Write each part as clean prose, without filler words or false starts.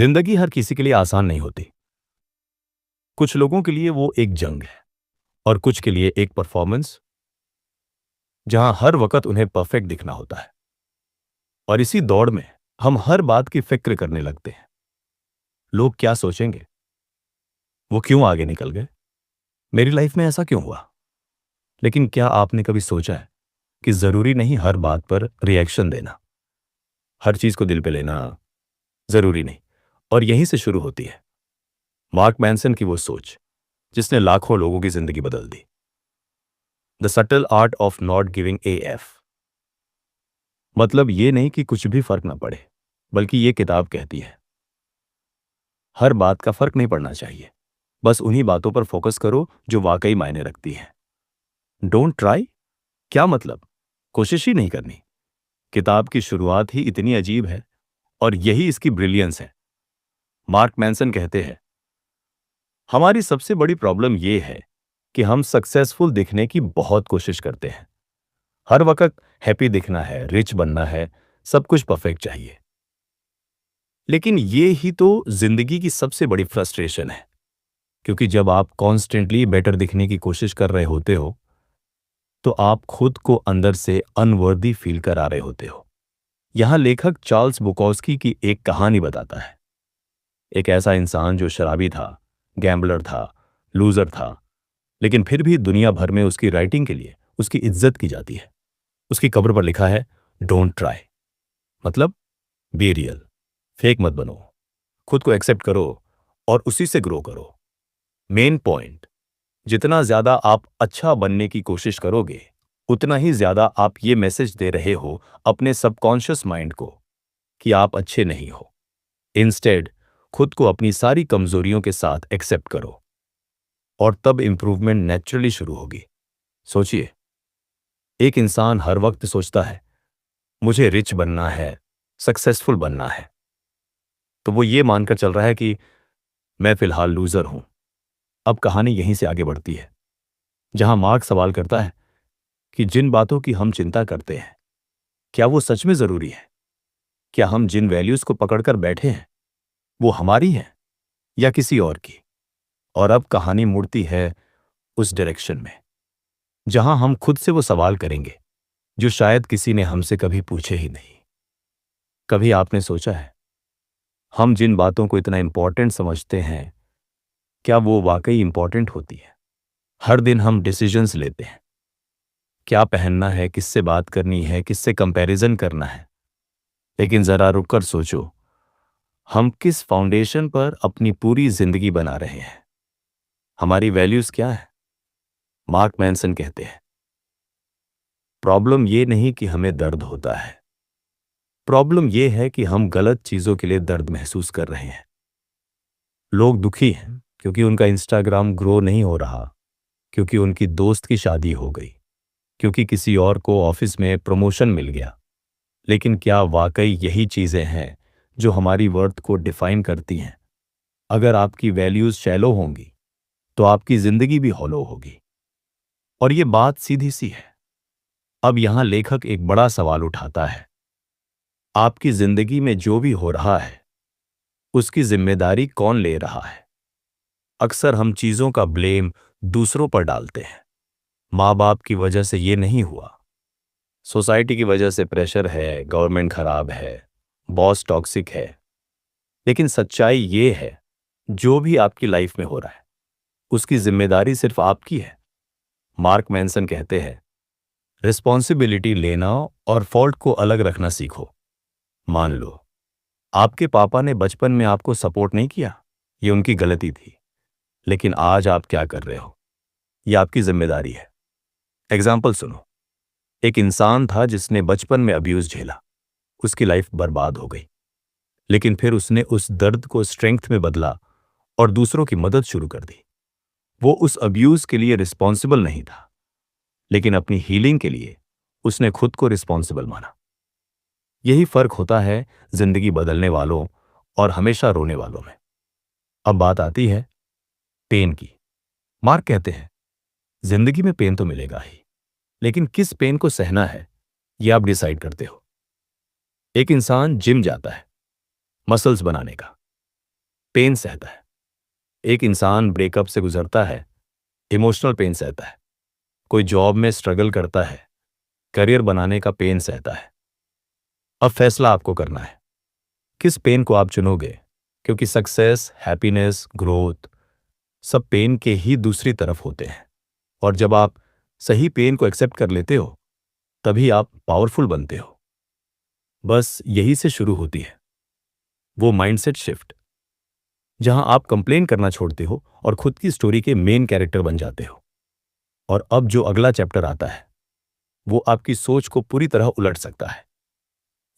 जिंदगी हर किसी के लिए आसान नहीं होती। कुछ लोगों के लिए वो एक जंग है और कुछ के लिए एक परफॉर्मेंस जहां हर वक्त उन्हें परफेक्ट दिखना होता है। और इसी दौड़ में हम हर बात की फिक्र करने लगते हैं। लोग क्या सोचेंगे, वो क्यों आगे निकल गए, मेरी लाइफ में ऐसा क्यों हुआ। लेकिन क्या आपने कभी सोचा है कि जरूरी नहीं हर बात पर रिएक्शन देना, हर चीज को दिल पे लेना जरूरी नहीं। और यहीं से शुरू होती है मार्क मैनसन की वो सोच जिसने लाखों लोगों की जिंदगी बदल दी। The subtle art of not giving AF। मतलब ये नहीं कि कुछ भी फर्क ना पड़े, बल्कि ये किताब कहती है हर बात का फर्क नहीं पड़ना चाहिए, बस उन्हीं बातों पर फोकस करो जो वाकई मायने रखती हैं। डोंट ट्राई, क्या मतलब कोशिश ही नहीं करनी। किताब की शुरुआत ही इतनी अजीब है और यही इसकी ब्रिलियंस है। मार्क मैनसन कहते हैं हमारी सबसे बड़ी प्रॉब्लम यह है कि हम सक्सेसफुल दिखने की बहुत कोशिश करते हैं। हर वक्त हैप्पी दिखना है, रिच बनना है, सब कुछ परफेक्ट चाहिए। लेकिन ये ही तो जिंदगी की सबसे बड़ी फ्रस्ट्रेशन है, क्योंकि जब आप कॉन्स्टेंटली बेटर दिखने की कोशिश कर रहे होते हो तो आप खुद को अंदर से अनवर्दी फील करा रहे होते हो। यहां लेखक चार्ल्स बुकॉस्की की एक कहानी बताता है। एक ऐसा इंसान जो शराबी था, गैम्बलर था, लूजर था, लेकिन फिर भी दुनिया भर में उसकी राइटिंग के लिए उसकी इज्जत की जाती है। उसकी कब्र पर लिखा है डोंट ट्राई, मतलब बी रियल, फेक मत बनो, खुद को एक्सेप्ट करो और उसी से ग्रो करो। मेन पॉइंट, जितना ज्यादा आप अच्छा बनने की कोशिश करोगे उतना ही ज्यादा आप ये मैसेज दे रहे हो अपने सबकॉन्शियस माइंड को कि आप अच्छे नहीं हो। इंस्टेड खुद को अपनी सारी कमजोरियों के साथ एक्सेप्ट करो और तब इंप्रूवमेंट नेचुरली शुरू होगी। सोचिए, एक इंसान हर वक्त सोचता है मुझे रिच बनना है, सक्सेसफुल बनना है, तो वो ये मानकर चल रहा है कि मैं फिलहाल लूजर हूं। अब कहानी यहीं से आगे बढ़ती है, जहां मार्क सवाल करता है कि जिन बातों की हम चिंता करते हैं क्या वो सच में जरूरी है। क्या हम जिन वैल्यूज को पकड़कर बैठे हैं वो हमारी हैं या किसी और की। और अब कहानी मुड़ती है उस डायरेक्शन में जहां हम खुद से वो सवाल करेंगे जो शायद किसी ने हमसे कभी पूछे ही नहीं। कभी आपने सोचा है हम जिन बातों को इतना इंपॉर्टेंट समझते हैं क्या वो वाकई इंपॉर्टेंट होती है। हर दिन हम डिसीजंस लेते हैं, क्या पहनना है, किससे बात करनी है, किससे कंपैरिजन करना है। लेकिन जरा रुककर सोचो, हम किस फाउंडेशन पर अपनी पूरी जिंदगी बना रहे हैं। हमारी वैल्यूज क्या है। मार्क मैनसन कहते हैं प्रॉब्लम ये नहीं कि हमें दर्द होता है, प्रॉब्लम ये है कि हम गलत चीजों के लिए दर्द महसूस कर रहे हैं। लोग दुखी हैं क्योंकि उनका इंस्टाग्राम ग्रो नहीं हो रहा, क्योंकि उनकी दोस्त की शादी हो गई, क्योंकि किसी और को ऑफिस में प्रमोशन मिल गया। लेकिन क्या वाकई यही चीजें हैं जो हमारी वर्थ को डिफाइन करती हैं। अगर आपकी वैल्यूज शैलो होंगी तो आपकी जिंदगी भी हॉलो होगी। और ये बात सीधी सी है। अब यहां लेखक एक बड़ा सवाल उठाता है, आपकी जिंदगी में जो भी हो रहा है उसकी जिम्मेदारी कौन ले रहा है। अक्सर हम चीजों का ब्लेम दूसरों पर डालते हैं। माँ बाप की वजह से ये नहीं हुआ, सोसाइटी की वजह से प्रेशर है, गवर्नमेंट खराब है, बॉस टॉक्सिक है। लेकिन सच्चाई ये है जो भी आपकी लाइफ में हो रहा है उसकी जिम्मेदारी सिर्फ आपकी है। मार्क मैनसन कहते हैं रिस्पॉन्सिबिलिटी लेना और फॉल्ट को अलग रखना सीखो। मान लो आपके पापा ने बचपन में आपको सपोर्ट नहीं किया, ये उनकी गलती थी। लेकिन आज आप क्या कर रहे हो ये आपकी जिम्मेदारी है। एग्जाम्पल सुनो, एक इंसान था जिसने बचपन में अब्यूज झेला, उसकी लाइफ बर्बाद हो गई। लेकिन फिर उसने उस दर्द को स्ट्रेंथ में बदला और दूसरों की मदद शुरू कर दी। वो उस अब्यूज के लिए रिस्पॉन्सिबल नहीं था, लेकिन अपनी हीलिंग के लिए उसने खुद को रिस्पॉन्सिबल माना। यही फर्क होता है जिंदगी बदलने वालों और हमेशा रोने वालों में। अब बात आती है पेन की। मार्क कहते हैं जिंदगी में पेन तो मिलेगा ही, लेकिन किस पेन को सहना है यह आप डिसाइड करते हो। एक इंसान जिम जाता है मसल्स बनाने का, पेन सहता है। एक इंसान ब्रेकअप से गुजरता है, इमोशनल पेन सहता है। कोई जॉब में स्ट्रगल करता है, करियर बनाने का पेन सहता है। अब फैसला आपको करना है, किस पेन को आप चुनोगे, क्योंकि सक्सेस, हैप्पीनेस, ग्रोथ सब पेन के ही दूसरी तरफ होते हैं। और जब आप सही पेन को एक्सेप्ट कर लेते हो, तभी आप पावरफुल बनते हो। बस यही से शुरू होती है वो माइंडसेट शिफ्ट, जहां आप कंप्लेन करना छोड़ते हो और खुद की स्टोरी के मेन कैरेक्टर बन जाते हो। और अब जो अगला चैप्टर आता है, वो आपकी सोच को पूरी तरह उलट सकता है।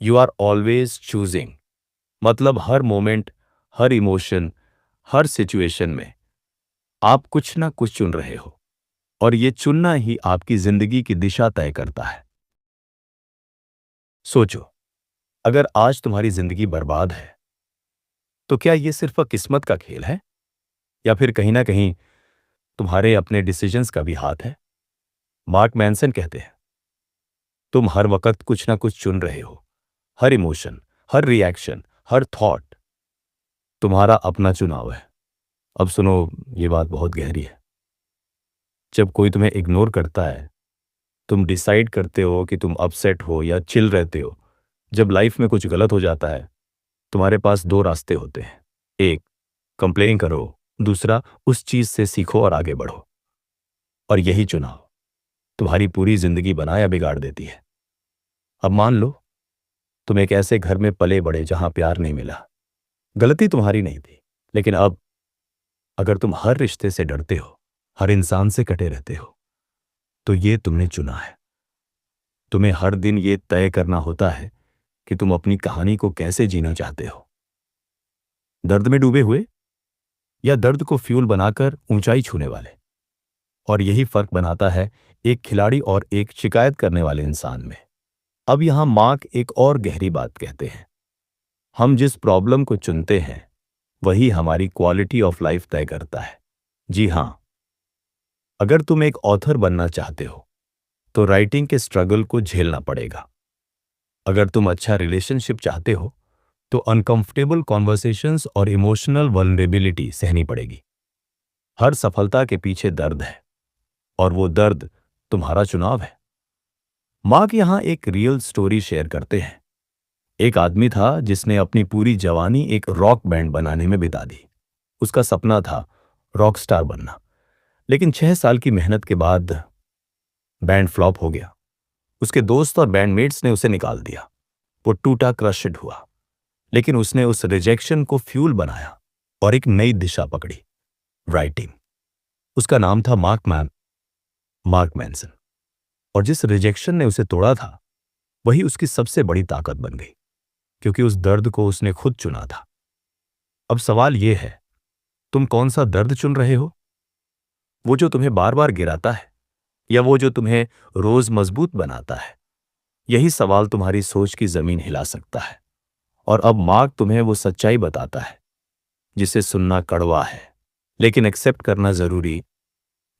यू आर ऑलवेज चूजिंग, मतलब हर मोमेंट, हर इमोशन, हर सिचुएशन में आप कुछ ना कुछ चुन रहे हो, और ये चुनना ही आपकी जिंदगी की दिशा तय करता है। सोचो, अगर आज तुम्हारी जिंदगी बर्बाद है, तो क्या ये सिर्फ किस्मत का खेल है, या फिर कहीं ना कहीं तुम्हारे अपने डिसीजंस का भी हाथ है? मार्क मैनसन कहते हैं, तुम हर वक्त कुछ ना कुछ चुन रहे हो। हर इमोशन, हर रिएक्शन, हर थॉट तुम्हारा अपना चुनाव है। अब सुनो, ये बात बहुत गहरी है। जब कोई तुम्हें इग्नोर करता है, तुम डिसाइड करते हो कि तुम अपसेट हो या चिल रहते हो। जब लाइफ में कुछ गलत हो जाता है, तुम्हारे पास दो रास्ते होते हैं। एक, कंप्लेन करो। दूसरा, उस चीज से सीखो और आगे बढ़ो। और यही चुनाव तुम्हारी पूरी जिंदगी बना या बिगाड़ देती है। अब मान लो, तुम एक ऐसे घर में पले बड़े जहां प्यार नहीं मिला। गलती तुम्हारी नहीं थी, लेकिन अब अगर तुम हर रिश्ते से डरते हो, हर इंसान से कटे रहते हो, तो ये तुमने चुना है। तुम्हें हर दिन ये तय करना होता है कि तुम अपनी कहानी को कैसे जीना चाहते हो। दर्द में डूबे हुए, या दर्द को फ्यूल बनाकर ऊंचाई छूने वाले। और यही फर्क बनाता है एक खिलाड़ी और एक शिकायत करने वाले इंसान में। अब यहां मार्क एक और गहरी बात कहते हैं, हम जिस प्रॉब्लम को चुनते हैं, वही हमारी क्वालिटी ऑफ लाइफ तय करता है। जी हां, अगर तुम एक ऑथर बनना चाहते हो, तो राइटिंग के स्ट्रगल को झेलना पड़ेगा। अगर तुम अच्छा रिलेशनशिप चाहते हो, तो अनकंफर्टेबल कॉन्वर्सेशंस और इमोशनल वल्नरेबिलिटी सहनी पड़ेगी। हर सफलता के पीछे दर्द है, और वो दर्द तुम्हारा चुनाव है। मार्क यहां एक रियल स्टोरी शेयर करते हैं। एक आदमी था जिसने अपनी पूरी जवानी एक रॉक बैंड बनाने में बिता दी। उसका सपना था रॉक स्टार बनना, लेकिन 6 साल की मेहनत के बाद बैंड फ्लॉप हो गया। उसके दोस्त और बैंडमेट्स ने उसे निकाल दिया। वो टूटा, क्रश्ड हुआ, लेकिन उसने उस रिजेक्शन को फ्यूल बनाया और एक नई दिशा पकड़ी, राइटिंग। उसका नाम था मार्क मैनसन। और जिस रिजेक्शन ने उसे तोड़ा था, वही उसकी सबसे बड़ी ताकत बन गई, क्योंकि उस दर्द को उसने खुद चुना था। अब सवाल यह है, तुम कौन सा दर्द चुन रहे हो? वो जो तुम्हें बार बार गिराता है, या वो जो तुम्हें रोज मजबूत बनाता है? यही सवाल तुम्हारी सोच की जमीन हिला सकता है। और अब मार्क तुम्हें वो सच्चाई बताता है जिसे सुनना कड़वा है, लेकिन एक्सेप्ट करना जरूरी।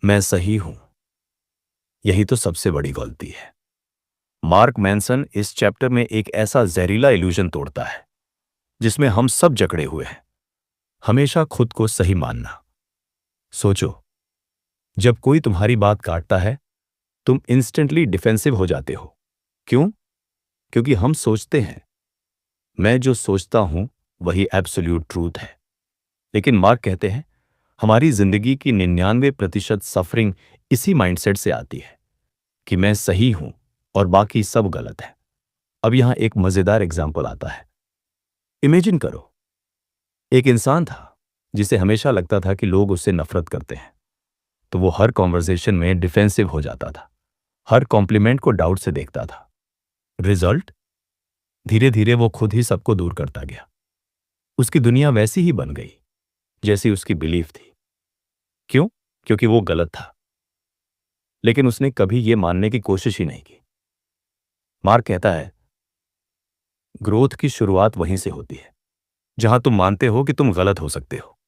मैं सही हूं, यही तो सबसे बड़ी गलती है। मार्क मैनसन इस चैप्टर में एक ऐसा जहरीला इल्यूजन तोड़ता है जिसमें हम सब जकड़े हुए हैं, हमेशा खुद को सही मानना। सोचो, जब कोई तुम्हारी बात काटता है, तुम इंस्टेंटली डिफेंसिव हो जाते हो। क्यों? क्योंकि हम सोचते हैं, मैं जो सोचता हूं वही एब्सोल्यूट ट्रूथ है। लेकिन मार्क कहते हैं, हमारी जिंदगी की 99% सफरिंग इसी माइंडसेट से आती है कि मैं सही हूं और बाकी सब गलत है। अब यहां एक मजेदार एग्जाम्पल आता है। इमेजिन करो, एक इंसान था जिसे हमेशा लगता था कि लोग उससे नफरत करते हैं, तो वो हर कॉन्वर्सेशन में डिफेंसिव हो जाता था, हर कॉम्प्लीमेंट को डाउट से देखता था। रिजल्ट, धीरे धीरे वो खुद ही सबको दूर करता गया। उसकी दुनिया वैसी ही बन गई जैसी उसकी बिलीफ थी। क्यों? क्योंकि वो गलत था, लेकिन उसने कभी ये मानने की कोशिश ही नहीं की। मार्क कहता है, ग्रोथ की शुरुआत वहीं से होती है, जहां तुम मानते हो कि तुम गलत हो सकते हो।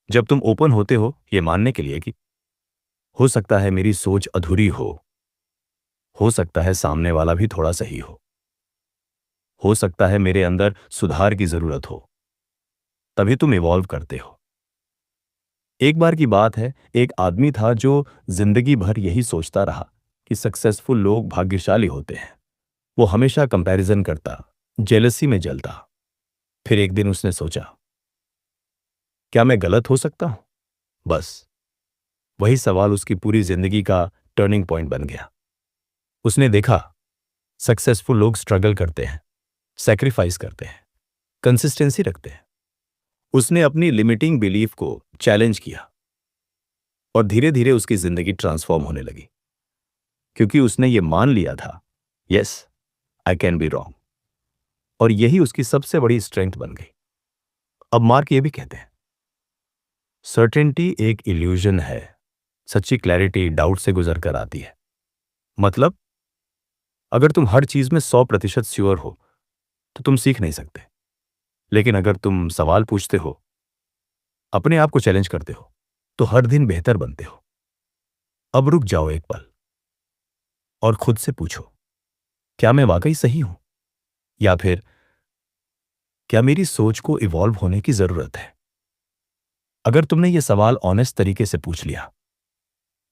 जब तुम ओपन होते हो ये मानने के लिए कि हो सकता है मेरी सोच अधूरी हो सकता है सामने वाला भी थोड़ा सही हो सकता है मेरे अंदर सुधार की जरूरत हो, तभी तुम इवॉल्व करते हो। एक बार की बात है, एक आदमी था जो जिंदगी भर यही सोचता रहा कि सक्सेसफुल लोग भाग्यशाली होते हैं। वो हमेशा कंपैरिजन करता, जेलसी में जलता। फिर एक दिन उसने सोचा, क्या मैं गलत हो सकता हूं? बस वही सवाल उसकी पूरी जिंदगी का टर्निंग पॉइंट बन गया। उसने देखा, सक्सेसफुल लोग स्ट्रगल करते हैं, सैक्रिफाइस करते हैं, कंसिस्टेंसी रखते हैं। उसने अपनी लिमिटिंग बिलीफ को चैलेंज किया और धीरे धीरे उसकी जिंदगी ट्रांसफॉर्म होने लगी, क्योंकि उसने ये मान लिया था, yes, I can be wrong. और यही उसकी सबसे बड़ी स्ट्रेंथ बन गई। अब मार्क ये भी कहते हैं, सर्टेनिटी एक इल्यूजन है, सच्ची क्लैरिटी डाउट से गुजर कर आती है। मतलब अगर तुम हर चीज में 100% श्योर हो तो तुम सीख नहीं सकते। लेकिन अगर तुम सवाल पूछते हो, अपने आप को चैलेंज करते हो, तो हर दिन बेहतर बनते हो। अब रुक जाओ एक पल और खुद से पूछो, क्या मैं वाकई सही हूं, या फिर क्या मेरी सोच को इवॉल्व होने की जरूरत है? अगर तुमने ये सवाल ऑनेस्ट तरीके से पूछ लिया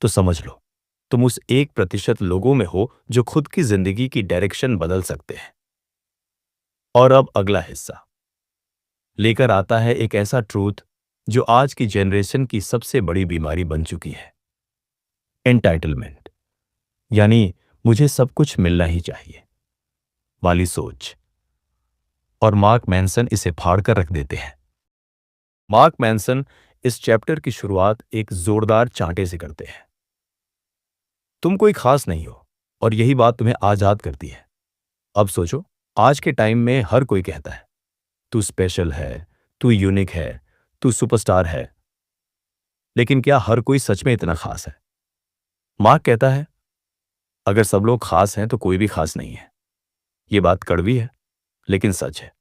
तो समझ लो, तुम उस 1% लोगों में हो जो खुद की जिंदगी की डायरेक्शन बदल सकते हैं। और अब अगला हिस्सा लेकर आता है एक ऐसा ट्रूथ जो आज की जनरेशन की सबसे बड़ी बीमारी बन चुकी है, एंटाइटलमेंट, यानी मुझे सब कुछ मिलना ही चाहिए वाली सोच। और मार्क मैनसन इसे फाड़ कर रख देते हैं। मार्क मैनसन इस चैप्टर की शुरुआत एक जोरदार चांटे से करते हैं। तुम कोई खास नहीं हो और यही बात तुम्हें आजाद करती है। अब सोचो, आज के टाइम में हर कोई कहता है, तू स्पेशल है, तू यूनिक है, तू सुपरस्टार है। लेकिन क्या हर कोई सच में इतना खास है? मार्क कहता है, अगर सब लोग खास हैं तो कोई भी खास नहीं है। ये बात कड़वी है लेकिन सच है।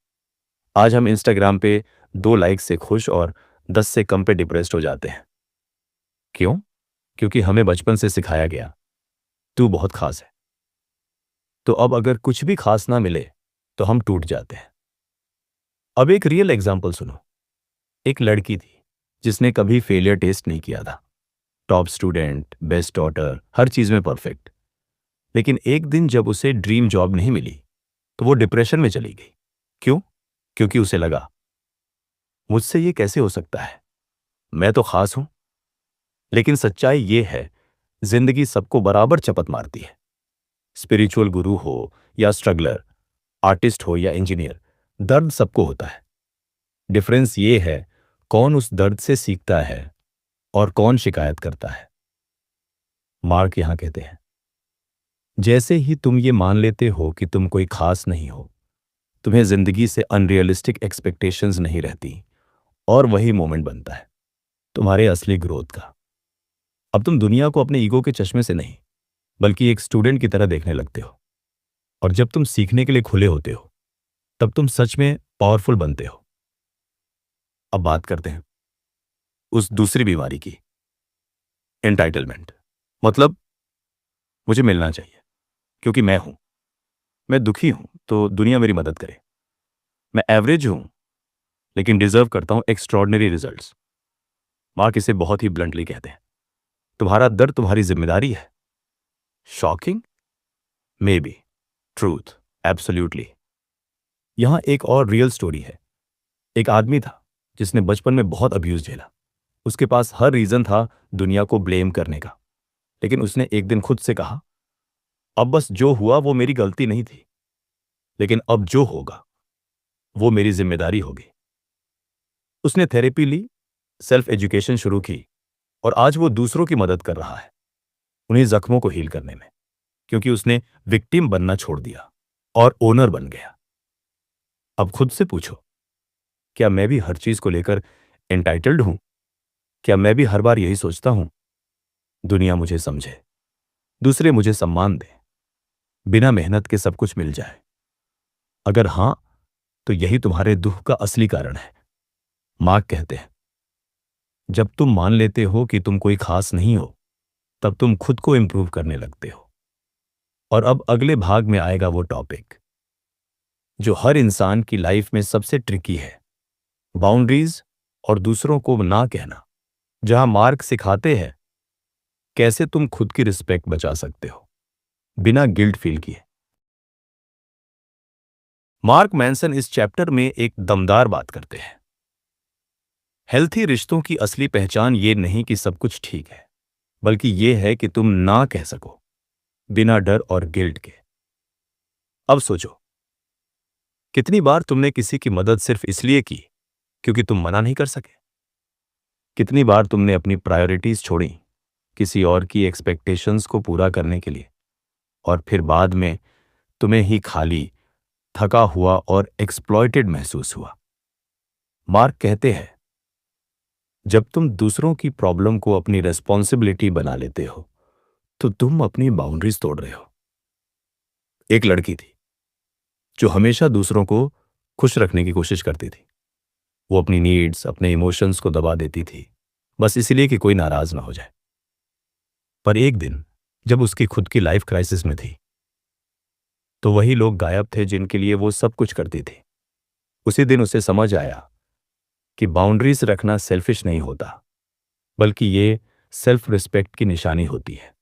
आज हम इंस्टाग्राम पे 2 लाइक से खुश और 10 से कम पे डिप्रेस्ड हो जाते हैं। क्यों? क्योंकि हमें बचपन से सिखाया गया, तू बहुत खास है। तो अब अगर कुछ भी खास ना मिले तो हम टूट जाते हैं। अब एक रियल एग्जांपल सुनो। एक लड़की थी जिसने कभी फेलियर टेस्ट नहीं किया था। टॉप स्टूडेंट, बेस्ट डॉटर, हर चीज में परफेक्ट। लेकिन एक दिन जब उसे ड्रीम जॉब नहीं मिली तो वो डिप्रेशन में चली गई। क्यों? क्योंकि उसे लगा, मुझसे ये कैसे हो सकता है, मैं तो खास हूं। लेकिन सच्चाई ये है, जिंदगी सबको बराबर चपत मारती है। स्पिरिचुअल गुरु हो या स्ट्रगलर, आर्टिस्ट हो या इंजीनियर, दर्द सबको होता है। डिफरेंस ये है, कौन उस दर्द से सीखता है और कौन शिकायत करता है। मार्क यहां कहते हैं, जैसे ही तुम ये मान लेते हो कि तुम कोई खास नहीं हो, तुम्हें जिंदगी से अनरियलिस्टिक एक्सपेक्टेशंस नहीं रहती, और वही मोमेंट बनता है तुम्हारे असली ग्रोथ का। अब तुम दुनिया को अपने ईगो के चश्मे से नहीं, बल्कि एक स्टूडेंट की तरह देखने लगते हो। और जब तुम सीखने के लिए खुले होते हो, तब तुम सच में पावरफुल बनते हो। अब बात करते हैं उस दूसरी बीमारी की, एंटाइटलमेंट। मतलब मुझे मिलना चाहिए क्योंकि मैं हूं। मैं दुखी हूं तो दुनिया मेरी मदद करे। मैं एवरेज हूं लेकिन डिजर्व करता हूं एक्स्ट्रॉर्डिनरी रिजल्ट्स। मार्क इसे बहुत ही ब्लंटली कहते हैं, तुम्हारा दर्द तुम्हारी जिम्मेदारी है। Shocking? May be truth, absolutely. यहां एक और रियल स्टोरी है। एक आदमी था जिसने बचपन में बहुत अब्यूज झेला। उसके पास हर रीजन था दुनिया को ब्लेम करने का। लेकिन उसने एक दिन खुद से कहा, अब बस जो हुआ वो मेरी गलती नहीं थी, लेकिन अब जो होगा वो मेरी जिम्मेदारी होगी। उसने थेरेपी ली, सेल्फ एजुकेशन शुरू की, और आज वो दूसरों की मदद कर रहा है, उन्हीं जख्मों को हील करने में। क्योंकि उसने विक्टिम बनना छोड़ दिया और ओनर बन गया। अब खुद से पूछो, क्या मैं भी हर चीज को लेकर एंटाइटल्ड हूं? क्या मैं भी हर बार यही सोचता हूं, दुनिया मुझे समझे, दूसरे मुझे सम्मान दें, बिना मेहनत के सब कुछ मिल जाए? अगर हां, तो यही तुम्हारे दुख का असली कारण है। मार्क कहते हैं, जब तुम मान लेते हो कि तुम कोई खास नहीं हो, तब तुम खुद को इंप्रूव करने लगते हो। और अब अगले भाग में आएगा वो टॉपिक जो हर इंसान की लाइफ में सबसे ट्रिकी है, बाउंड्रीज और दूसरों को ना कहना, जहां मार्क सिखाते हैं कैसे तुम खुद की रिस्पेक्ट बचा सकते हो बिना गिल्ट फील किए। मार्क मैनसन इस चैप्टर में एक दमदार बात करते हैं। हेल्थी रिश्तों की असली पहचान ये नहीं कि सब कुछ ठीक है, बल्कि ये है कि तुम ना कह सको बिना डर और गिल्ट के। अब सोचो, कितनी बार तुमने किसी की मदद सिर्फ इसलिए की क्योंकि तुम मना नहीं कर सके? कितनी बार तुमने अपनी प्रायोरिटीज छोड़ी किसी और की एक्सपेक्टेशंस को पूरा करने के लिए, और फिर बाद में तुम्हें ही खाली, थका हुआ और एक्सप्लॉइटेड महसूस हुआ? मार्क कहते हैं, जब तुम दूसरों की प्रॉब्लम को अपनी रेस्पॉन्सिबिलिटी बना लेते हो तो तुम अपनी बाउंड्रीज तोड़ रहे हो। एक लड़की थी जो हमेशा दूसरों को खुश रखने की कोशिश करती थी। वो अपनी नीड्स, अपने इमोशंस को दबा देती थी, बस इसलिए कि कोई नाराज ना हो जाए। पर एक दिन जब उसकी खुद की लाइफ क्राइसिस में थी, तो वही लोग गायब थे जिनके लिए वो सब कुछ करती थी। उसी दिन उसे समझ आया कि बाउंड्रीज रखना सेल्फिश नहीं होता, बल्कि ये सेल्फ रिस्पेक्ट की निशानी होती है।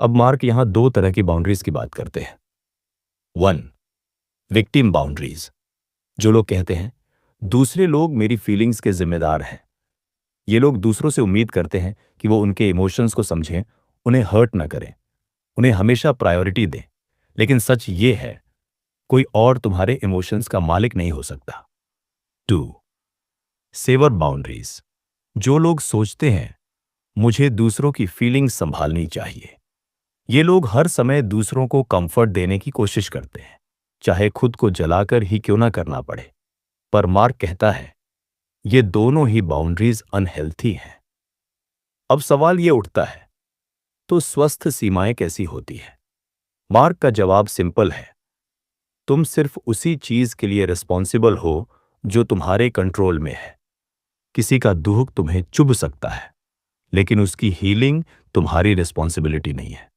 अब मार्क यहां दो तरह की बाउंड्रीज की बात करते हैं। 1. विक्टिम बाउंड्रीज, जो लोग कहते हैं दूसरे लोग मेरी फीलिंग्स के जिम्मेदार हैं। ये लोग दूसरों से उम्मीद करते हैं कि वो उनके इमोशंस को समझें, उन्हें हर्ट ना करें, उन्हें हमेशा प्रायोरिटी दें। लेकिन सच ये है, कोई और तुम्हारे इमोशंस का मालिक नहीं हो सकता। 2. सेवर बाउंड्रीज, जो लोग सोचते हैं मुझे दूसरों की फीलिंग्स संभालनी चाहिए। ये लोग हर समय दूसरों को कंफर्ट देने की कोशिश करते हैं, चाहे खुद को जलाकर ही क्यों ना करना पड़े। पर मार्क कहता है, ये दोनों ही बाउंड्रीज अनहेल्थी हैं। अब सवाल ये उठता है, तो स्वस्थ सीमाएं कैसी होती है? मार्क का जवाब सिंपल है, तुम सिर्फ उसी चीज के लिए रिस्पॉन्सिबल हो जो तुम्हारे कंट्रोल में है। किसी का दुख तुम्हें चुभ सकता है, लेकिन उसकी हीलिंग तुम्हारी रिस्पॉन्सिबिलिटी नहीं है।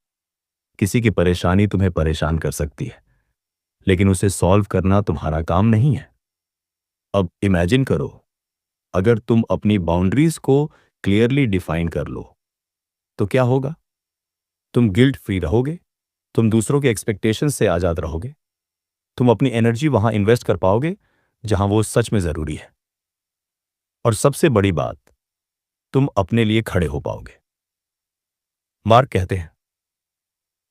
किसी की परेशानी तुम्हें परेशान कर सकती है, लेकिन उसे सॉल्व करना तुम्हारा काम नहीं है। अब इमेजिन करो, अगर तुम अपनी बाउंड्रीज को क्लियरली डिफाइन कर लो, तो क्या होगा? तुम गिल्ट फ्री रहोगे, तुम दूसरों के एक्सपेक्टेशन से आजाद रहोगे, तुम अपनी एनर्जी वहां इन्वेस्ट कर पाओगे जहां वो सच में जरूरी है, और सबसे बड़ी बात, तुम अपने लिए खड़े हो पाओगे। मार्क कहते हैं,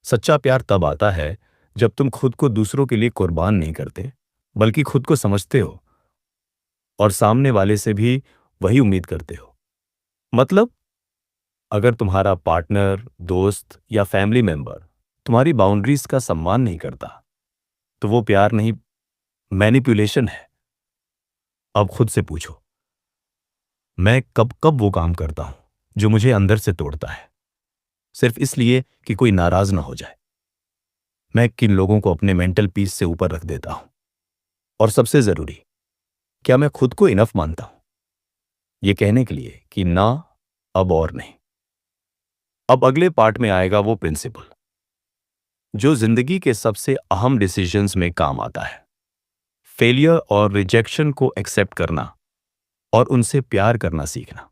सच्चा प्यार तब आता है जब तुम खुद को दूसरों के लिए कुर्बान नहीं करते, बल्कि खुद को समझते हो और सामने वाले से भी वही उम्मीद करते हो। मतलब, अगर तुम्हारा पार्टनर, दोस्त या फैमिली मेंबर तुम्हारी बाउंड्रीज का सम्मान नहीं करता, तो वो प्यार नहीं, मैनिपुलेशन है। अब खुद से पूछो, मैं कब कब वो काम करता हूं जो मुझे अंदर से तोड़ता है, सिर्फ इसलिए कि कोई नाराज ना हो जाए? मैं किन लोगों को अपने मेंटल पीस से ऊपर रख देता हूं? और सबसे जरूरी, क्या मैं खुद को इनफ मानता हूं ये कहने के लिए कि ना, अब और नहीं? अब अगले पार्ट में आएगा वो प्रिंसिपल जो जिंदगी के सबसे अहम डिसीजंस में काम आता है। फेलियर और रिजेक्शन को एक्सेप्ट करना और उनसे प्यार करना सीखना।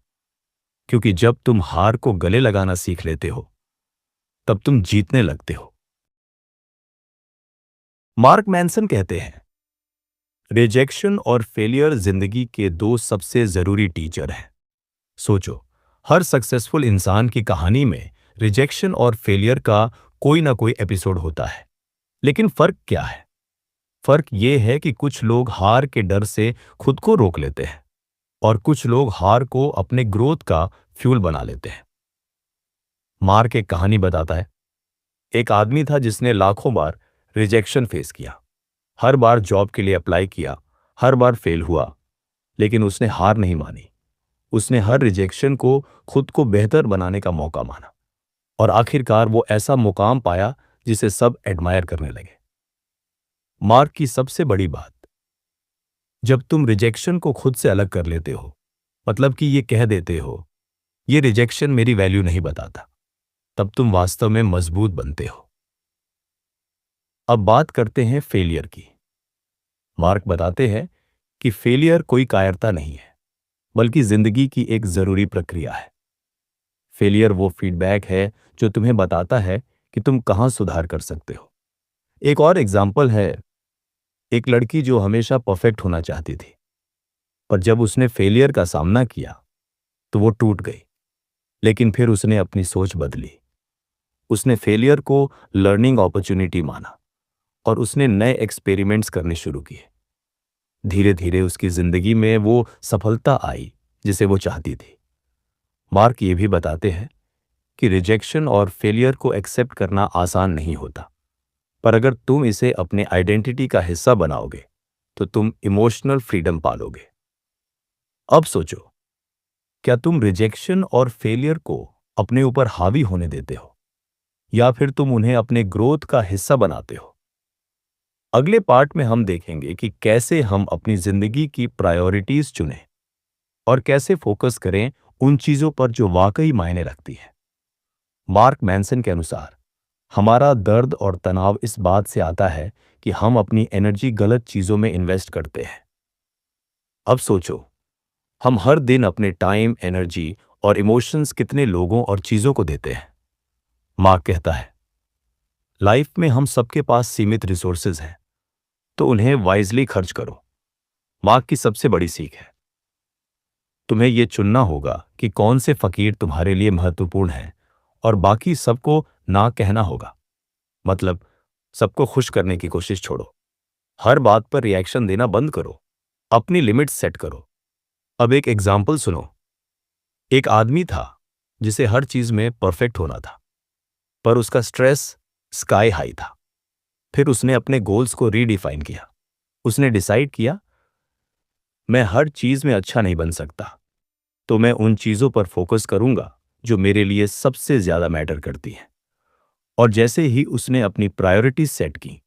क्योंकि जब तुम हार को गले लगाना सीख लेते हो, तब तुम जीतने लगते हो। मार्क मैनसन कहते हैं, रिजेक्शन और फेलियर जिंदगी के दो सबसे जरूरी टीचर हैं। सोचो, हर सक्सेसफुल इंसान की कहानी में रिजेक्शन और फेलियर का कोई ना कोई एपिसोड होता है। लेकिन फर्क क्या है? फर्क यह है कि कुछ लोग हार के डर से खुद को रोक लेते हैं और कुछ लोग हार को अपने ग्रोथ का फ्यूल बना लेते हैं। मार्क एक कहानी बताता है। एक आदमी था जिसने लाखों बार रिजेक्शन फेस किया, हर बार जॉब के लिए अप्लाई किया, हर बार फेल हुआ, लेकिन उसने हार नहीं मानी। उसने हर रिजेक्शन को खुद को बेहतर बनाने का मौका माना, और आखिरकार वो ऐसा मुकाम पाया जिसे सब एडमायर करने लगे। मार्क की सबसे बड़ी बात, जब तुम रिजेक्शन को खुद से अलग कर लेते हो, मतलब कि ये कह देते हो, ये रिजेक्शन मेरी वैल्यू नहीं बताता, तब तुम वास्तव में मजबूत बनते हो। अब बात करते हैं फेलियर की। मार्क बताते हैं कि फेलियर कोई कायरता नहीं है, बल्कि जिंदगी की एक जरूरी प्रक्रिया है। फेलियर वो फीडबैक है जो तुम्हें बताता है कि तुम कहाँ सुधार कर सकते हो। एक और एग्जाम्पल है, एक लड़की जो हमेशा परफेक्ट होना चाहती थी, पर जब उसने फेलियर का सामना किया तो वो टूट गई। लेकिन फिर उसने अपनी सोच बदली। उसने फेलियर को लर्निंग अपॉर्चुनिटी माना और उसने नए एक्सपेरिमेंट्स करने शुरू किए। धीरे धीरे उसकी जिंदगी में वो सफलता आई जिसे वो चाहती थी। मार्क ये भी बताते हैं कि रिजेक्शन और फेलियर को एक्सेप्ट करना आसान नहीं होता, पर अगर तुम इसे अपने आइडेंटिटी का हिस्सा बनाओगे तो तुम इमोशनल फ्रीडम पालोगे। अब सोचो, क्या तुम रिजेक्शन और फेलियर को अपने ऊपर हावी होने देते हो या फिर तुम उन्हें अपने ग्रोथ का हिस्सा बनाते हो? अगले पार्ट में हम देखेंगे कि कैसे हम अपनी जिंदगी की प्रायोरिटीज चुनें और कैसे फोकस करें उन चीजों पर जो वाकई मायने रखती हैं। मार्क मैनसन के अनुसार हमारा दर्द और तनाव इस बात से आता है कि हम अपनी एनर्जी गलत चीजों में इन्वेस्ट करते हैं। अब सोचो, हम हर दिन अपने टाइम, एनर्जी और इमोशंस कितने लोगों और चीजों को देते हैं। मार्क कहता है, लाइफ में हम सबके पास सीमित रिसोर्सेज हैं, तो उन्हें वाइजली खर्च करो। मार्क की सबसे बड़ी सीख है, तुम्हें यह चुनना होगा कि कौन से फकीर तुम्हारे लिए महत्वपूर्ण हैं और बाकी सबको ना कहना होगा। मतलब, सबको खुश करने की कोशिश छोड़ो। हर बात पर रिएक्शन देना बंद करो। अपनी लिमिट्स सेट करो। अब एक एग्जाम्पल सुनो। एक आदमी था जिसे हर चीज में परफेक्ट होना था, पर उसका स्ट्रेस स्काई हाई था। फिर उसने अपने गोल्स को रीडिफाइन किया। उसने डिसाइड किया, मैं हर चीज में अच्छा नहीं बन सकता, तो मैं उन चीजों पर फोकस करूंगा जो मेरे लिए सबसे ज्यादा मैटर करती हैं। और जैसे ही उसने अपनी प्रायोरिटीज सेट की,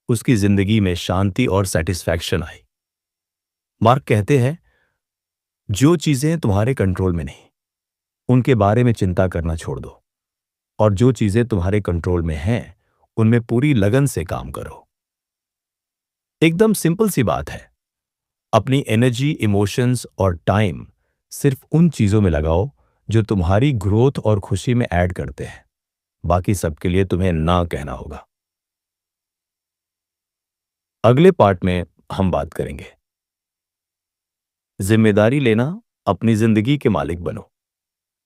उसकी जिंदगी में शांति और सेटिस्फैक्शन आई। मार्क कहते हैं, जो चीजें तुम्हारे कंट्रोल में नहीं, उनके बारे में चिंता करना छोड़ दो, और जो चीजें तुम्हारे कंट्रोल में हैं, उनमें पूरी लगन से काम करो। एकदम सिंपल सी बात है, अपनी एनर्जी, इमोशंस और टाइम सिर्फ उन चीजों में लगाओ जो तुम्हारी ग्रोथ और खुशी में ऐड करते हैं। बाकी सबके लिए तुम्हें ना कहना होगा। अगले पार्ट में हम बात करेंगे जिम्मेदारी लेना, अपनी जिंदगी के मालिक बनो।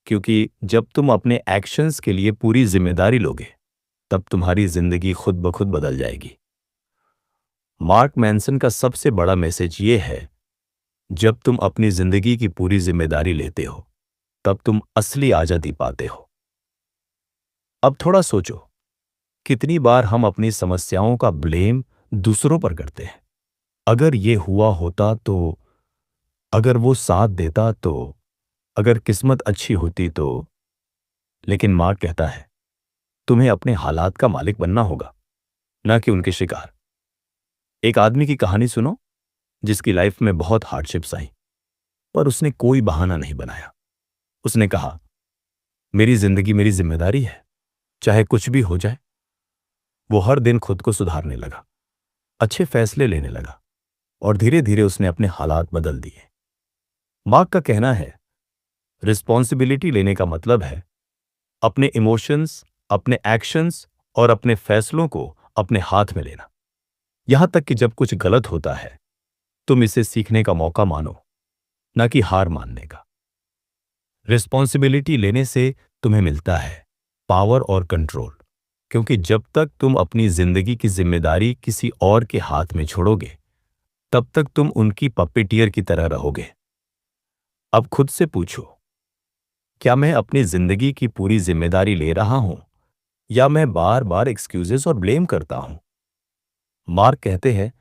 क्योंकि जब तुम अपने एक्शंस के लिए पूरी जिम्मेदारी लोगे, तब तुम्हारी जिंदगी खुद ब खुद बदल जाएगी। मार्क मैनसन का सबसे बड़ा मैसेज ये है, जब तुम अपनी जिंदगी की पूरी जिम्मेदारी लेते हो, तब तुम असली आजादी पाते हो। अब थोड़ा सोचो, कितनी बार हम अपनी समस्याओं का ब्लेम दूसरों पर करते हैं। अगर ये हुआ होता तो, अगर वो साथ देता तो, अगर किस्मत अच्छी होती तो। लेकिन मार्क कहता है, तुम्हें अपने हालात का मालिक बनना होगा, ना कि उनके शिकार। एक आदमी की कहानी सुनो जिसकी लाइफ में बहुत हार्डशिप्स आई, पर उसने कोई बहाना नहीं बनाया। उसने कहा, मेरी जिंदगी मेरी जिम्मेदारी है, चाहे कुछ भी हो जाए। वो हर दिन खुद को सुधारने लगा, अच्छे फैसले लेने लगा, और धीरे धीरे उसने अपने हालात बदल दिए। मार्क का कहना है, रिस्पॉन्सिबिलिटी लेने का मतलब है अपने इमोशंस, अपने एक्शंस और अपने फैसलों को अपने हाथ में लेना। यहां तक कि जब कुछ गलत होता है, तुम इसे सीखने का मौका मानो, ना कि हार मानने का। रिस्पॉन्सिबिलिटी लेने से तुम्हें मिलता है पावर और कंट्रोल, क्योंकि जब तक तुम अपनी जिंदगी की जिम्मेदारी किसी और के हाथ में छोड़ोगे, तब तक तुम उनकी पपेटियर की तरह रहोगे। अब खुद से पूछो, क्या मैं अपनी जिंदगी की पूरी जिम्मेदारी ले रहा हूं या मैं बार बार एक्सक्यूजेस और ब्लेम करता हूं? मार्क कहते हैं,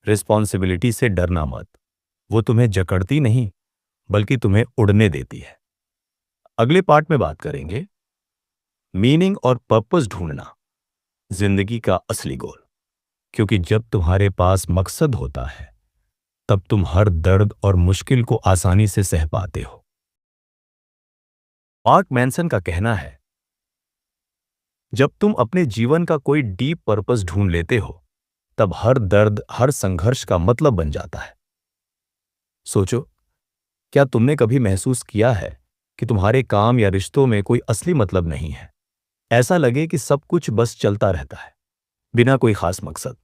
रिस्पॉन्सिबिलिटी से डरना मत। वो तुम्हें जकड़ती नहीं, बल्कि तुम्हें उड़ने देती है। अगले पार्ट में बात करेंगे मीनिंग और पर्पस ढूंढना, जिंदगी का असली गोल। क्योंकि जब तुम्हारे पास मकसद होता है, तब तुम हर दर्द और मुश्किल को आसानी से सह पाते हो। मार्क मैनसन का कहना है, जब तुम अपने जीवन का कोई डीप पर्पस ढूंढ लेते हो, तब हर दर्द, हर संघर्ष का मतलब बन जाता है। सोचो, क्या तुमने कभी महसूस किया है कि तुम्हारे काम या रिश्तों में कोई असली मतलब नहीं है? ऐसा लगे कि सब कुछ बस चलता रहता है, बिना कोई खास मकसद।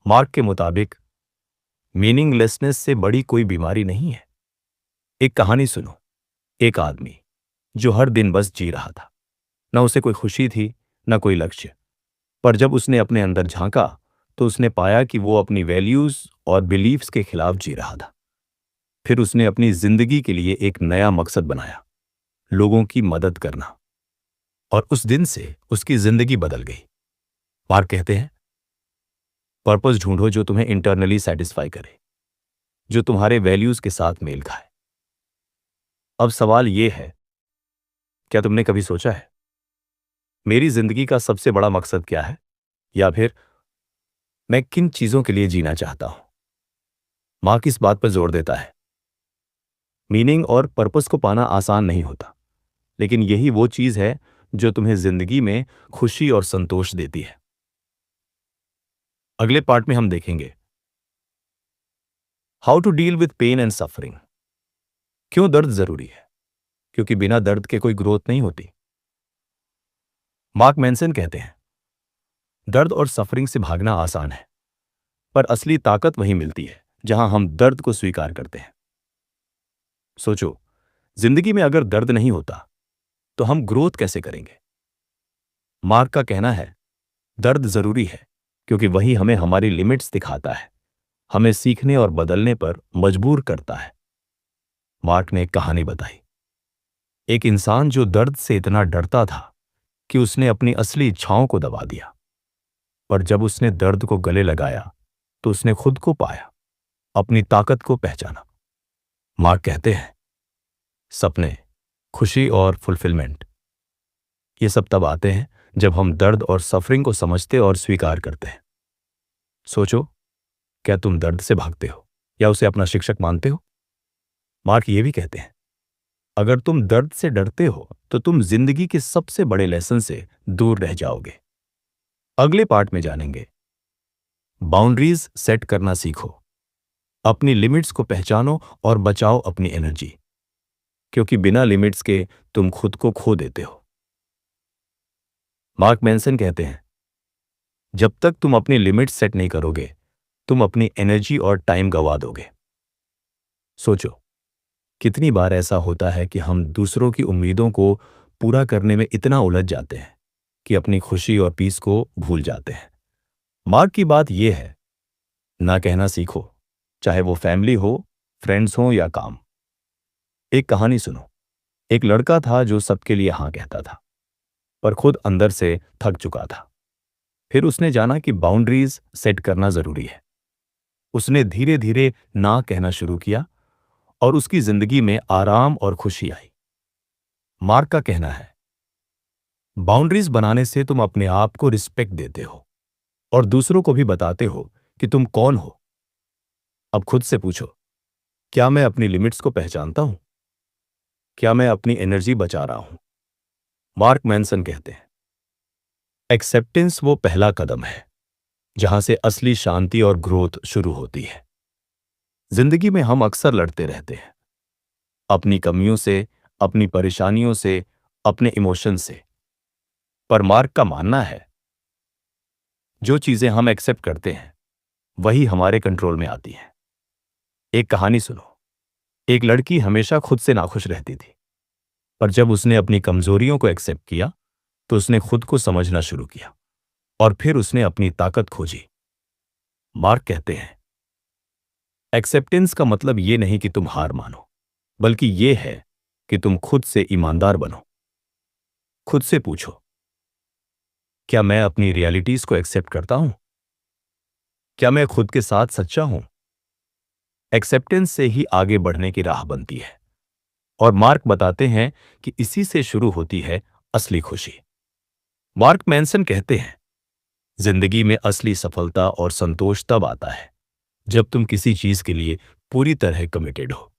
मार्क के मुताबिक मीनिंगलेसनेस से बड़ी कोई बीमारी नहीं है। एक कहानी सुनो। एक आदमी जो हर दिन बस जी रहा था। न उसे कोई खुशी थी, न कोई लक्ष्य। पर जब उसने अपने अंदर झांका, तो उसने पाया कि वो अपनी वैल्यूज और बिलीफ्स के खिलाफ जी रहा था। फिर उसने अपनी जिंदगी के लिए एक नया मकसद बनाया, लोगों की मदद करना। और उस दिन से उसकी जिंदगी बदल गई। मार्क कहते हैं, पर्पस ढूंढो जो तुम्हें इंटरनली सेटिस्फाई करे, जो तुम्हारे वैल्यूज के साथ मेल खाए। अब सवाल यह है, क्या तुमने कभी सोचा है, मेरी जिंदगी का सबसे बड़ा मकसद क्या है? या फिर मैं किन चीजों के लिए जीना चाहता हूं? मार्क इस बात पर जोर देता है, मीनिंग और पर्पस को पाना आसान नहीं होता, लेकिन यही वो चीज है जो तुम्हें जिंदगी में खुशी और संतोष देती है। अगले पार्ट में हम देखेंगे how to deal with pain and suffering. क्यों दर्द जरूरी है? क्योंकि बिना दर्द के कोई ग्रोथ नहीं होती। मार्क मैनसन कहते हैं, दर्द और सफरिंग से भागना आसान है, पर असली ताकत वहीं मिलती है जहां हम दर्द को स्वीकार करते हैं। सोचो, जिंदगी में अगर दर्द नहीं होता तो हम ग्रोथ कैसे करेंगे? मार्क का कहना है, दर्द जरूरी है क्योंकि वही हमें हमारी लिमिट्स दिखाता है, हमें सीखने और बदलने पर मजबूर करता है। मार्क ने एक कहानी बताई। एक इंसान जो दर्द से इतना डरता था कि उसने अपनी असली इच्छाओं को दबा दिया, पर जब उसने दर्द को गले लगाया तो उसने खुद को पाया, अपनी ताकत को पहचाना। मार्क कहते हैं, सपने, खुशी और फुलफिलमेंट, ये सब तब आते हैं जब हम दर्द और सफरिंग को समझते और स्वीकार करते हैं। सोचो, क्या तुम दर्द से भागते हो या उसे अपना शिक्षक मानते हो? मार्क ये भी कहते हैं, अगर तुम दर्द से डरते हो तो तुम जिंदगी के सबसे बड़े लेसन से दूर रह जाओगे। अगले पार्ट में जानेंगे, बाउंड्रीज सेट करना सीखो, अपनी लिमिट्स को पहचानो और बचाओ अपनी एनर्जी, क्योंकि बिना लिमिट्स के तुम खुद को खो देते हो। मार्क मैनसन कहते हैं, जब तक तुम अपनी लिमिट्स सेट नहीं करोगे, तुम अपनी एनर्जी और टाइम गंवा दोगे। सोचो, कितनी बार ऐसा होता है कि हम दूसरों की उम्मीदों को पूरा करने में इतना उलझ जाते हैं कि अपनी खुशी और पीस को भूल जाते हैं। मार्क की बात यह है, ना कहना सीखो, चाहे वो फैमिली हो, फ्रेंड्स हो या काम। एक कहानी सुनो। एक लड़का था जो सबके लिए हाँ कहता था, पर खुद अंदर से थक चुका था। फिर उसने जाना कि बाउंड्रीज सेट करना जरूरी है। उसने धीरे धीरे ना कहना शुरू किया और उसकी जिंदगी में आराम और खुशी आई। मार्क का कहना है, बाउंड्रीज बनाने से तुम अपने आप को रिस्पेक्ट देते हो और दूसरों को भी बताते हो कि तुम कौन हो। अब खुद से पूछो, क्या मैं अपनी लिमिट्स को पहचानता हूं? क्या मैं अपनी एनर्जी बचा रहा हूं? मार्क मैनसन कहते हैं, एक्सेप्टेंस वो पहला कदम है जहां से असली शांति और ग्रोथ शुरू होती है। जिंदगी में हम अक्सर लड़ते रहते हैं, अपनी कमियों से, अपनी परेशानियों से, अपने इमोशन से। पर मार्क का मानना है, जो चीजें हम एक्सेप्ट करते हैं वही हमारे कंट्रोल में आती हैं। एक कहानी सुनो। एक लड़की हमेशा खुद से नाखुश रहती थी, पर जब उसने अपनी कमजोरियों को एक्सेप्ट किया तो उसने खुद को समझना शुरू किया और फिर उसने अपनी ताकत खोजी। मार्क कहते हैं, एक्सेप्टेंस का मतलब ये नहीं कि तुम हार मानो, बल्कि ये है कि तुम खुद से ईमानदार बनो। खुद से पूछो, क्या मैं अपनी रियलिटीज को एक्सेप्ट करता हूं? क्या मैं खुद के साथ सच्चा हूं? एक्सेप्टेंस से ही आगे बढ़ने की राह बनती है और मार्क बताते हैं कि इसी से शुरू होती है असली खुशी। मार्क मैनसन कहते हैं, जिंदगी में असली सफलता और संतोष तब आता है जब तुम किसी चीज के लिए पूरी तरह कमिटेड हो।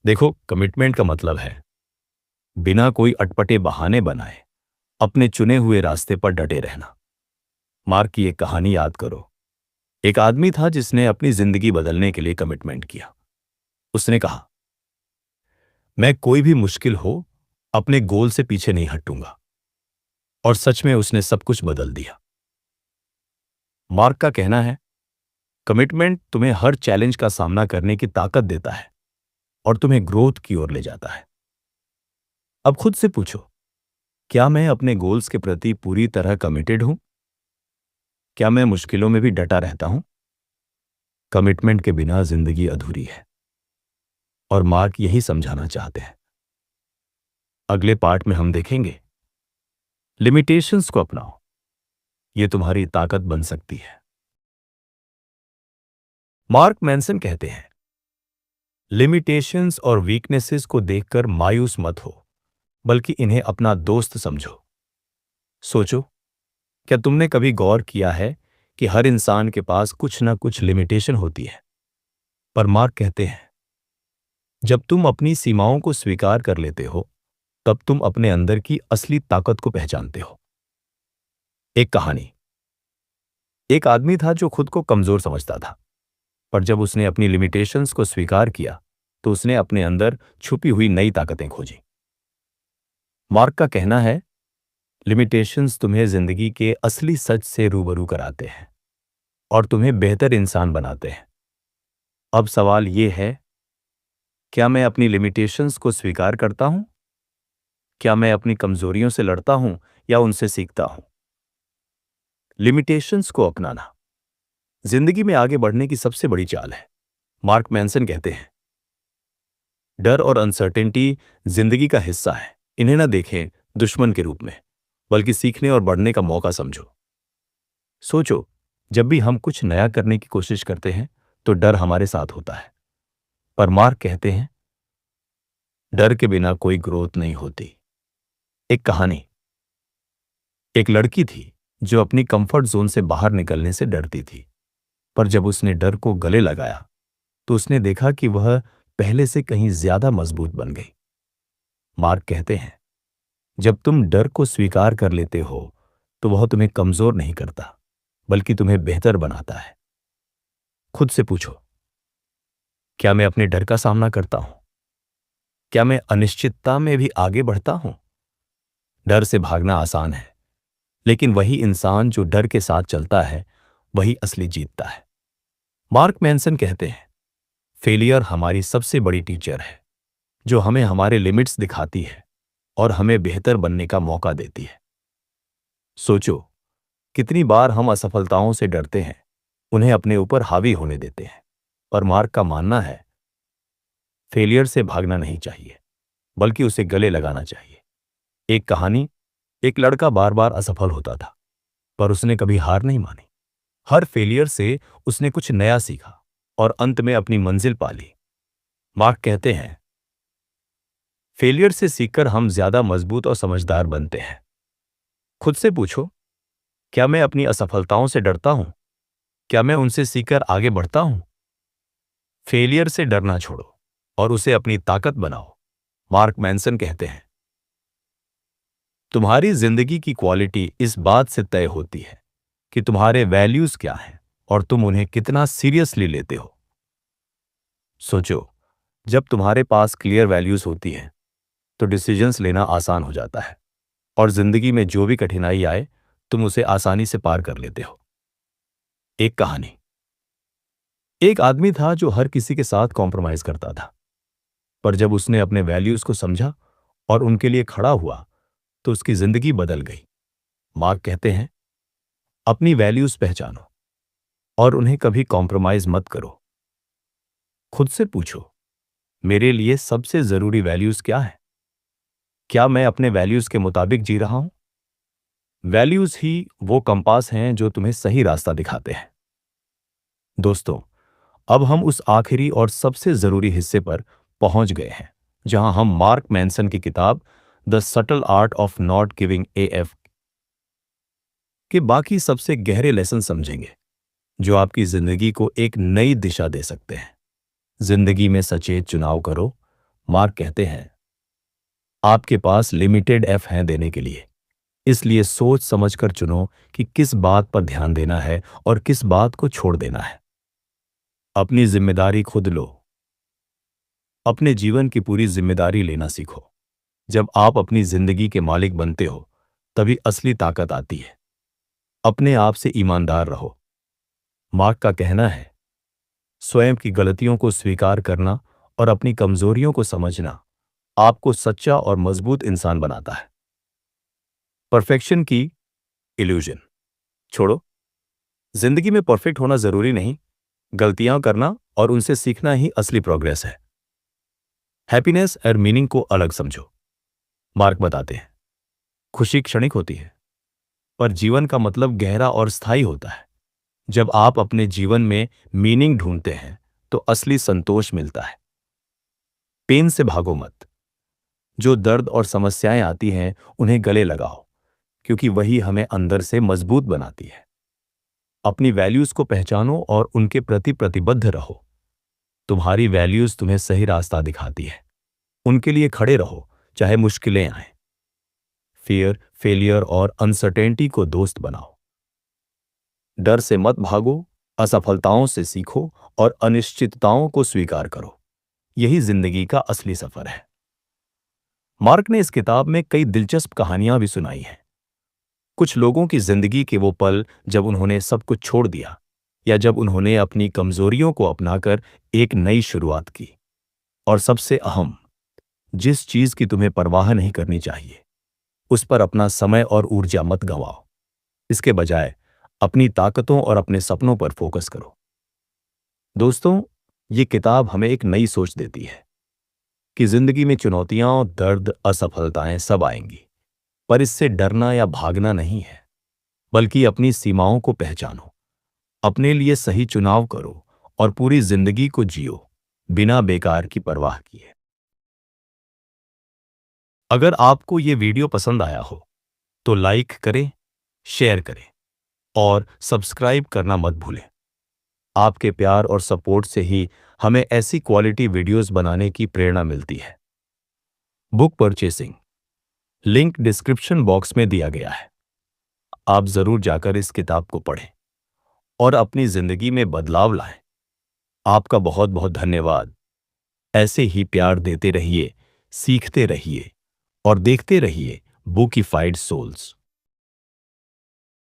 देखो, कमिटमेंट का मतलब है बिना कोई अटपटे बहाने बनाए अपने चुने हुए रास्ते पर डटे रहना। मार्क की एक कहानी याद करो। एक आदमी था जिसने अपनी जिंदगी बदलने के लिए कमिटमेंट किया। उसने कहा, मैं कोई भी मुश्किल हो अपने गोल से पीछे नहीं हटूंगा। और सच में उसने सब कुछ बदल दिया। मार्क का कहना है, कमिटमेंट तुम्हें हर चैलेंज का सामना करने की ताकत देता है और तुम्हें ग्रोथ की ओर ले जाता है। अब खुद से पूछो, क्या मैं अपने गोल्स के प्रति पूरी तरह कमिटेड हूं? क्या मैं मुश्किलों में भी डटा रहता हूं? कमिटमेंट के बिना जिंदगी अधूरी है और मार्क यही समझाना चाहते हैं। अगले पार्ट में हम देखेंगे, लिमिटेशंस को अपनाओ, ये तुम्हारी ताकत बन सकती है। मार्क मैनसन कहते हैं, लिमिटेशंस और वीकनेसेस को देखकर मायूस मत हो, बल्कि इन्हें अपना दोस्त समझो। सोचो, क्या तुमने कभी गौर किया है कि हर इंसान के पास कुछ ना कुछ लिमिटेशन होती है? पर मार्क कहते हैं, जब तुम अपनी सीमाओं को स्वीकार कर लेते हो, तब तुम अपने अंदर की असली ताकत को पहचानते हो। एक कहानी। एक आदमी था जो खुद को कमजोर समझता था, पर जब उसने अपनी लिमिटेशंस को स्वीकार किया, तो उसने अपने अंदर छुपी हुई नई ताकतें खोजी। मार्क का कहना है, लिमिटेशंस तुम्हें जिंदगी के असली सच से रूबरू कराते हैं और तुम्हें बेहतर इंसान बनाते हैं। अब सवाल यह है, क्या मैं अपनी लिमिटेशंस को स्वीकार करता हूं? क्या मैं अपनी कमजोरियों से लड़ता हूं या उनसे सीखता हूं? लिमिटेशंस को अपनाना जिंदगी में आगे बढ़ने की सबसे बड़ी चाल है। मार्क मैनसन कहते हैं, डर और अनसर्टेनिटी जिंदगी का हिस्सा है। इन्हें ना देखें दुश्मन के रूप में, बल्कि सीखने और बढ़ने का मौका समझो। सोचो, जब भी हम कुछ नया करने की कोशिश करते हैं, तो डर हमारे साथ होता है। पर मार्क कहते हैं, डर के बिना कोई ग्रोथ नहीं होती। एक कहानी। एक लड़की थी जो अपनी कंफर्ट जोन से बाहर निकलने से डरती थी, पर जब उसने डर को गले लगाया, तो उसने देखा कि वह पहले से कहीं ज्यादा मजबूत बन गई। मार्क कहते हैं, जब तुम डर को स्वीकार कर लेते हो, तो वह तुम्हें कमजोर नहीं करता, बल्कि तुम्हें बेहतर बनाता है। खुद से पूछो, क्या मैं अपने डर का सामना करता हूं? क्या मैं अनिश्चितता में भी आगे बढ़ता हूं? डर से भागना आसान है, लेकिन वही इंसान जो डर के साथ चलता है, वही असली जीतता है। मार्क मैनसन कहते हैं, फेलियर हमारी सबसे बड़ी टीचर है, जो हमें हमारे लिमिट्स दिखाती है और हमें बेहतर बनने का मौका देती है। सोचो, कितनी बार हम असफलताओं से डरते हैं, उन्हें अपने ऊपर हावी होने देते हैं। पर मार्क का मानना है, फेलियर से भागना नहीं चाहिए, बल्कि उसे गले लगाना चाहिए। एक कहानी। एक लड़का बार बार असफल होता था, पर उसने कभी हार नहीं मानी। हर फेलियर से उसने कुछ नया सीखा और अंत में अपनी मंजिल पा ली। मार्क कहते हैं, फेलियर से सीखकर हम ज्यादा मजबूत और समझदार बनते हैं। खुद से पूछो, क्या मैं अपनी असफलताओं से डरता हूं? क्या मैं उनसे सीखकर आगे बढ़ता हूं? फेलियर से डरना छोड़ो और उसे अपनी ताकत बनाओ। मार्क मैनसन कहते हैं, तुम्हारी जिंदगी की क्वालिटी इस बात से तय होती है कि तुम्हारे वैल्यूज क्या हैं और तुम उन्हें कितना सीरियसली लेते हो। सोचो, जब तुम्हारे पास क्लियर वैल्यूज होती हैं, तो डिसीजंस लेना आसान हो जाता है और जिंदगी में जो भी कठिनाई आए, तुम उसे आसानी से पार कर लेते हो। एक कहानी। एक आदमी था जो हर किसी के साथ कॉम्प्रोमाइज करता था, पर जब उसने अपने वैल्यूज को समझा और उनके लिए खड़ा हुआ, तो उसकी जिंदगी बदल गई। मार्क कहते हैं, अपनी वैल्यूज पहचानो और उन्हें कभी कॉम्प्रोमाइज मत करो। खुद से पूछो, मेरे लिए सबसे जरूरी वैल्यूज क्या है? क्या मैं अपने वैल्यूज के मुताबिक जी रहा हूं? वैल्यूज ही वो कंपास हैं जो तुम्हें सही रास्ता दिखाते हैं। दोस्तों, अब हम उस आखिरी और सबसे जरूरी हिस्से पर पहुंच गए हैं, जहां हम मार्क मैनसन की किताब the subtle art of not giving F के बाकी सबसे गहरे लेसन समझेंगे, जो आपकी जिंदगी को एक नई दिशा दे सकते हैं। जिंदगी में सचेत चुनाव करो। मार्क कहते हैं, आपके पास लिमिटेड एफ हैं देने के लिए, इसलिए सोच समझकर चुनो कि किस बात पर ध्यान देना है और किस बात को छोड़ देना है। अपनी जिम्मेदारी खुद लो। अपने जीवन की पूरी जिम्मेदारी लेना सीखो। जब आप अपनी जिंदगी के मालिक बनते हो, तभी असली ताकत आती है। अपने आप से ईमानदार रहो। मार्क का कहना है, स्वयं की गलतियों को स्वीकार करना और अपनी कमजोरियों को समझना आपको सच्चा और मजबूत इंसान बनाता है। परफेक्शन की इल्यूजन छोड़ो। जिंदगी में परफेक्ट होना जरूरी नहीं, गलतियां करना और उनसे सीखना ही असली प्रोग्रेस है। हैप्पीनेस और मीनिंग को अलग समझो। मार्क बताते हैं, खुशी क्षणिक होती है, पर जीवन का मतलब गहरा और स्थायी होता है। जब आप अपने जीवन में मीनिंग ढूंढते हैं, तो असली संतोष मिलता है। पेन से भागो मत। जो दर्द और समस्याएं आती हैं, उन्हें गले लगाओ, क्योंकि वही हमें अंदर से मजबूत बनाती है। अपनी वैल्यूज को पहचानो और उनके प्रति प्रतिबद्ध रहो। तुम्हारी वैल्यूज तुम्हें सही रास्ता दिखाती है। उनके लिए खड़े रहो, चाहे मुश्किलें आए। फियर, फेलियर और अनसर्टेनिटी को दोस्त बनाओ। डर से मत भागो, असफलताओं से सीखो और अनिश्चितताओं को स्वीकार करो। यही जिंदगी का असली सफर है। मार्क ने इस किताब में कई दिलचस्प कहानियां भी सुनाई हैं। कुछ लोगों की जिंदगी के वो पल जब उन्होंने सब कुछ छोड़ दिया, या जब उन्होंने अपनी कमजोरियों को अपनाकर एक नई शुरुआत की। और सबसे अहम, जिस चीज की तुम्हें परवाह नहीं करनी चाहिए, उस पर अपना समय और ऊर्जा मत गंवाओ। इसके बजाय अपनी ताकतों और अपने सपनों पर फोकस करो। दोस्तों, ये किताब हमें एक नई सोच देती है कि जिंदगी में चुनौतियां, दर्द, असफलताएं सब आएंगी, पर इससे डरना या भागना नहीं है, बल्कि अपनी सीमाओं को पहचानो, अपने लिए सही चुनाव करो और पूरी जिंदगी को जियो, बिना बेकार की परवाह किए। अगर आपको ये वीडियो पसंद आया हो, तो लाइक करें, शेयर करें और सब्सक्राइब करना मत भूलें। आपके प्यार और सपोर्ट से ही हमें ऐसी क्वालिटी वीडियोस बनाने की प्रेरणा मिलती है। Book purchasing link description box में दिया गया है। आप जरूर जाकर इस किताब को पढ़ें और अपनी जिंदगी में बदलाव लाएं। आपका बहुत बहुत धन्यवाद। ऐसे ही प्यार देते रहिए, सीखते रहिए और देखते रहिए बुकिफाइड सोल्स।